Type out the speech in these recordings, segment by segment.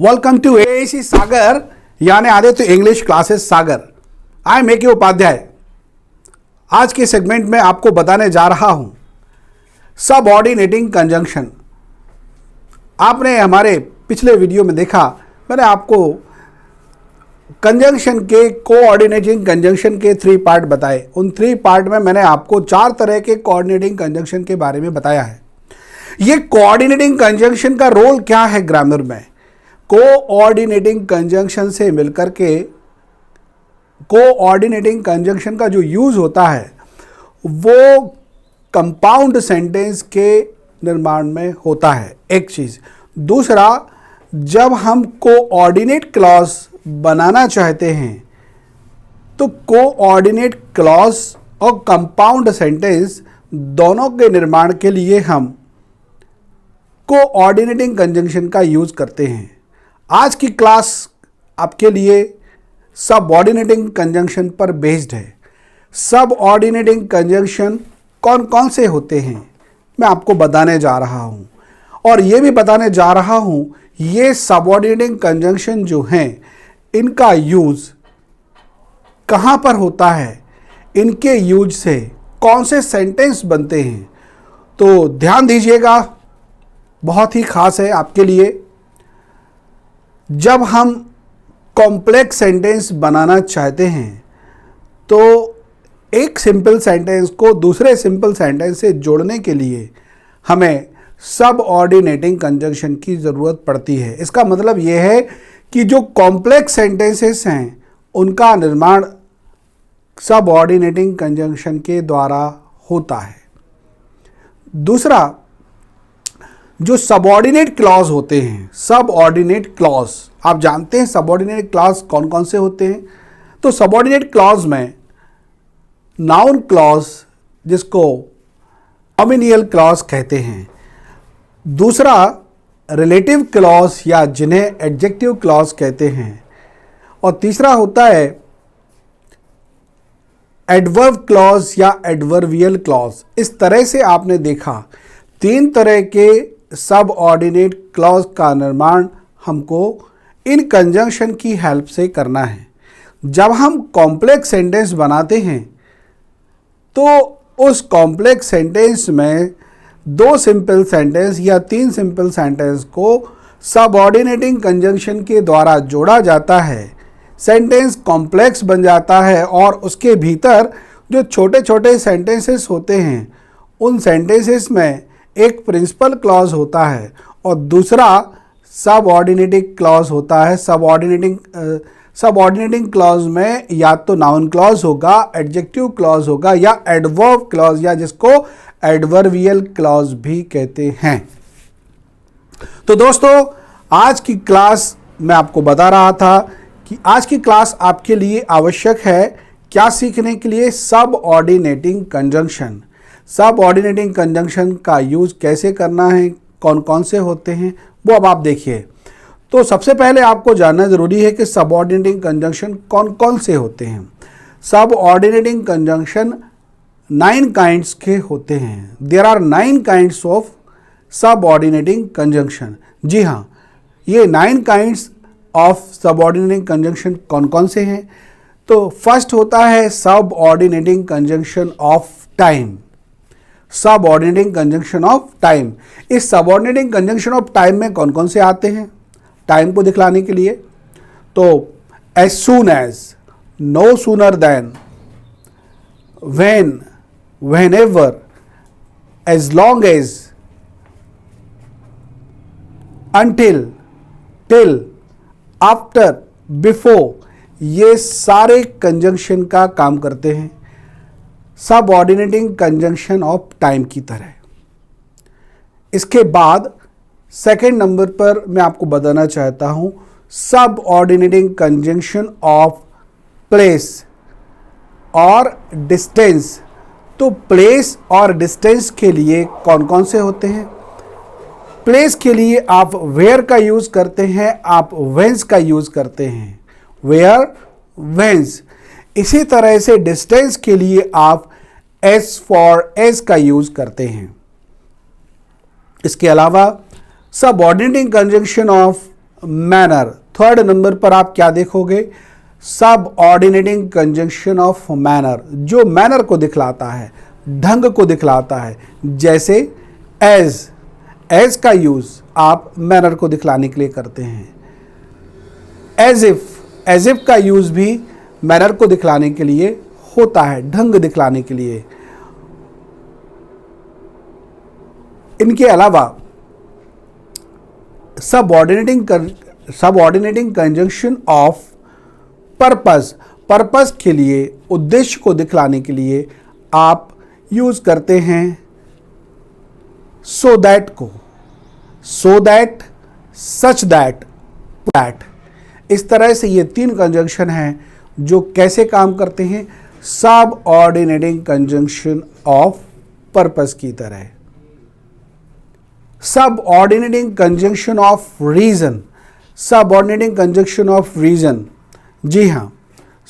Welcome to AC Sagar यानी Aditya English classes Sagar. I am A K Upadhyay. आज के सेगमेंट में आपको बताने जा रहा हूं सबऑर्डिनेटिंग कंजंक्शन। आपने हमारे पिछले वीडियो में देखा, मैंने आपको कंजंक्शन के कोऑर्डिनेटिंग कंजंक्शन के 3 पार्ट बताए। उन 3 पार्ट में मैंने आपको 4 तरह के कोऑर्डिनेटिंग कंजंक्शन के बारे में बताया है। ये कोऑर्डिनेटिंग कंजंक्शन का रोल क्या है ग्रामर में? कोऑर्डिनेटिंग कंजंक्शन से मिलकर के कोऑर्डिनेटिंग कंजंक्शन का जो यूज होता है वो कंपाउंड सेंटेंस के निर्माण में होता है, एक चीज। दूसरा, जब हम कोऑर्डिनेट क्लॉज बनाना चाहते हैं तो कोऑर्डिनेट क्लॉज और कंपाउंड सेंटेंस दोनों के निर्माण के लिए हम कोऑर्डिनेटिंग कंजंक्शन का यूज करते हैं। आज की क्लास आपके लिए सबऑर्डिनेटिंग कंजंक्शन पर बेस्ड है। सबऑर्डिनेटिंग कंजंक्शन कौन कौन से होते हैं मैं आपको बताने जा रहा हूं, और ये भी बताने जा रहा हूं ये सबऑर्डिनेटिंग कंजंक्शन जो हैं इनका यूज कहां पर होता है, इनके यूज से कौन से सेंटेंस बनते हैं। तो ध्यान दीजिएगा, बहुत ही खास है आपके लिए। जब हम कॉम्प्लेक्स सेंटेंस बनाना चाहते हैं तो एक सिंपल सेंटेंस को दूसरे सिंपल सेंटेंस से जोड़ने के लिए हमें सबऑर्डिनेटिंग कंजंक्शन की ज़रूरत पड़ती है। इसका मतलब यह है कि जो कॉम्प्लेक्स सेंटेंसेस हैं उनका निर्माण सबऑर्डिनेटिंग कंजंक्शन के द्वारा होता है। दूसरा, जो सबऑर्डिनेट क्लॉज होते हैं, सबऑर्डिनेट क्लॉज, आप जानते हैं सबऑर्डिनेट क्लॉज कौन कौन से होते हैं। तो सबऑर्डिनेट क्लॉज में नाउन क्लॉज, जिसको नॉमिनियल क्लॉज कहते हैं। दूसरा, रिलेटिव क्लॉज या जिन्हें एडजेक्टिव क्लॉज कहते हैं। और तीसरा होता है एडवर्ब क्लॉज या एडवर्बियल क्लॉज। इस तरह से आपने देखा 3 तरह के सबऑर्डिनेट क्लॉज का निर्माण हमको इन कंजंक्शन की हेल्प से करना है। जब हम कॉम्प्लेक्स सेंटेंस बनाते हैं तो उस कॉम्प्लेक्स सेंटेंस में 2 सिंपल सेंटेंस या 3 सिंपल सेंटेंस को सबऑर्डिनेटिंग कंजंक्शन के द्वारा जोड़ा जाता है। सेंटेंस कॉम्प्लेक्स बन जाता है और उसके भीतर जो छोटे छोटे सेंटेंसेस होते हैं उन सेंटेंसेस में एक प्रिंसिपल क्लॉज होता है और दूसरा सबऑर्डिनेटिंग क्लॉज होता है। सबऑर्डिनेटिंग क्लॉज में या तो नाउन क्लॉज होगा, एडजेक्टिव क्लॉज होगा या एडवर्ब क्लॉज, या जिसको एडवर्बियल क्लॉज भी कहते हैं। तो दोस्तों, आज की क्लास मैं आपको बता रहा था कि आज की क्लास आपके लिए आवश्यक है क्या सीखने के लिए? Subordinating conjunction. सबऑर्डिनेटिंग कंजंक्शन का यूज कैसे करना है, कौन कौन से होते हैं, वो अब आप देखिए। तो सबसे पहले आपको जानना जरूरी है कि सबऑर्डिनेटिंग कंजंक्शन कौन कौन से होते हैं। सबऑर्डिनेटिंग कंजंक्शन 9 काइंड्स के होते हैं। There are 9 kinds of subordinating conjunction. जी हाँ, ये 9 काइंड्स ऑफ सबऑर्डिनेटिंग कंजंक्शन कौन कौन से हैं? तो फर्स्ट होता है subordinating conjunction of time. Subordinating conjunction of time. इस सबऑर्डिनेटिंग कंजंक्शन ऑफ टाइम में कौन कौन से आते हैं टाइम को दिखलाने के लिए? तो as soon as, no sooner than, when, whenever, as long as, until, till, after, before, ये सारे कंजंक्शन का काम करते हैं सबऑर्डिनेटिंग कंजंक्शन ऑफ टाइम की तरह। इसके बाद सेकेंड नंबर पर मैं आपको बताना चाहता हूं सबऑर्डिनेटिंग कंजंक्शन ऑफ प्लेस और डिस्टेंस। तो प्लेस और डिस्टेंस के लिए कौन कौन से होते हैं? प्लेस के लिए आप वेयर का यूज करते हैं, आप व्हेंस का यूज करते हैं, वेयर, व्हेंस। इसी तरह से डिस्टेंस के लिए आप एज फॉर एज का यूज करते हैं। इसके अलावा subordinating conjunction of manner. Third number पर आप क्या देखोगे? सब ऑर्डिनेटिंग कंजंक्शन ऑफ मैनर, जो मैनर को दिखलाता है, ढंग को दिखलाता है। जैसे एज का यूज आप मैनर को दिखलाने के लिए करते हैं। एज इफ का यूज भी मैनर को दिखलाने के लिए होता है, ढंग दिखलाने के लिए। इनके अलावा सबऑर्डिनेटिंग कंजंक्शन ऑफ पर्पस के लिए, उद्देश्य को दिखलाने के लिए आप यूज करते हैं सो दैट को, so that, such that, that. इस तरह से ये 3 कंजंक्शन हैं जो कैसे काम करते हैं? सब ऑर्डिनेटिंग कंजंक्शन ऑफ पर्पस की तरह। Subordinating conjunction of reason, subordinating conjunction of reason, जी हाँ,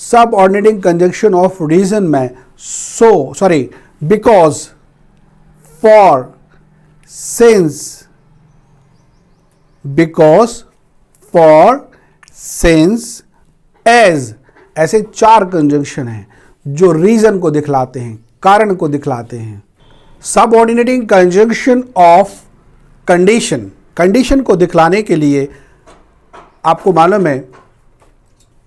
सबऑर्डिनेटिंग कंजंक्शन ऑफ रीजन में because, for, since, because, for, since, as, ऐसे 4 कंजंक्शन हैं जो रीजन को दिखलाते हैं, कारण को दिखलाते हैं। Subordinating conjunction of condition, condition को दिखलाने के लिए आपको मालूम है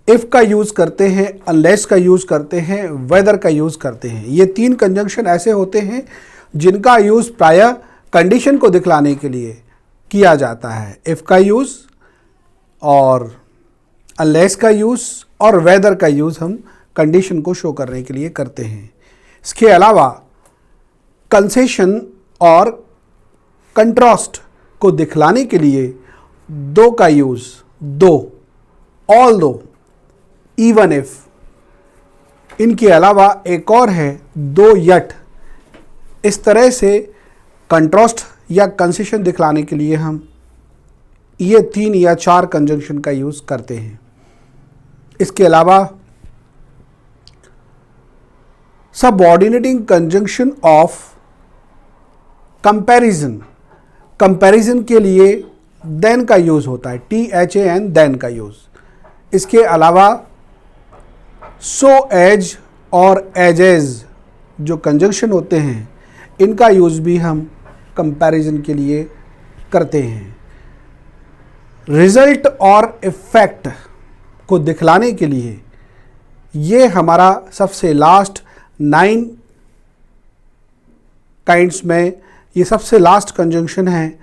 इफ का यूज करते हैं, अनलेस का यूज करते हैं, वेदर का यूज करते हैं। ये 3 कंजंक्शन ऐसे होते हैं जिनका यूज प्रायः कंडीशन को दिखलाने के लिए किया जाता है। इफ का यूज और अनलेस का यूज और वेदर का यूज हम कंडीशन को शो करने के लिए करते हैं। इसके अलावा कंसेशन और कंट्रास्ट को दिखलाने के लिए 2 का यूज, दो, ऑल दो, इवन इफ। इनके अलावा एक और है 2 यट। इस तरह से कंट्रास्ट या कंसेशन दिखलाने के लिए हम ये 3 या 4 कंजंक्शन का यूज करते हैं। इसके अलावा subordinating conjunction of comparison, comparison के लिए देन का यूज होता है, THAN, देन का यूज। इसके अलावा सो एज और एजेज जो कंजंक्शन होते हैं इनका यूज भी हम कंपैरिजन के लिए करते हैं। रिजल्ट और इफेक्ट को दिखलाने के लिए ये हमारा सबसे लास्ट 9 काइंड्स में ये सबसे लास्ट कंजंक्शन है।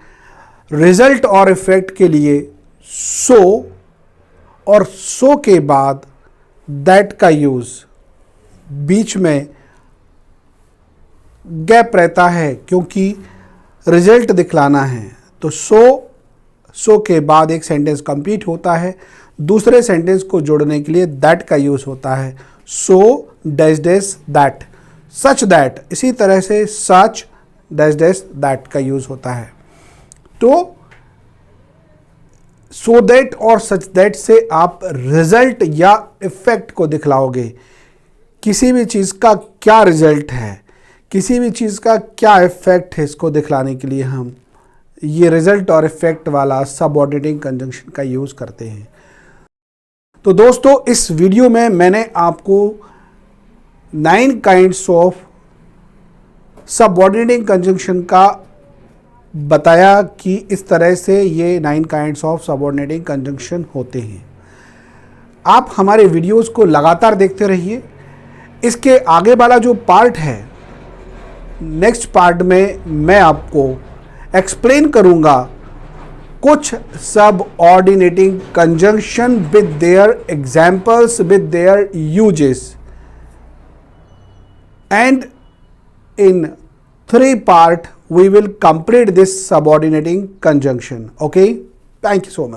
रिजल्ट और इफेक्ट के लिए सो और सो के बाद दैट का यूज, बीच में गैप रहता है क्योंकि रिजल्ट दिखलाना है। तो सो के बाद एक सेंटेंस कंप्लीट होता है, दूसरे सेंटेंस को जोड़ने के लिए दैट का यूज होता है। So dash dash that, such that, इसी तरह से सच डैश डैश दैट का यूज होता है। तो सो दैट और सच दैट से आप रिजल्ट या इफेक्ट को दिखलाओगे। किसी भी चीज़ का क्या रिजल्ट है, किसी भी चीज़ का क्या इफेक्ट है, इसको दिखलाने के लिए हम ये रिजल्ट और इफेक्ट वाला सबऑर्डिनेटिंग कंजंक्शन का यूज़ करते हैं। तो दोस्तों, इस वीडियो में मैंने आपको 9 काइंड्स ऑफ सबऑर्डिनेटिंग कंजंक्शन का बताया कि इस तरह से ये 9 काइंड्स ऑफ सबऑर्डिनेटिंग कंजंक्शन होते हैं। आप हमारे वीडियोस को लगातार देखते रहिए। इसके आगे वाला जो पार्ट है, नेक्स्ट पार्ट में मैं आपको एक्सप्लेन करूंगा कुछ subordinating conjunction with their examples, with their uses, and in 3 part we will complete this subordinating conjunction. Okay, thank you so much.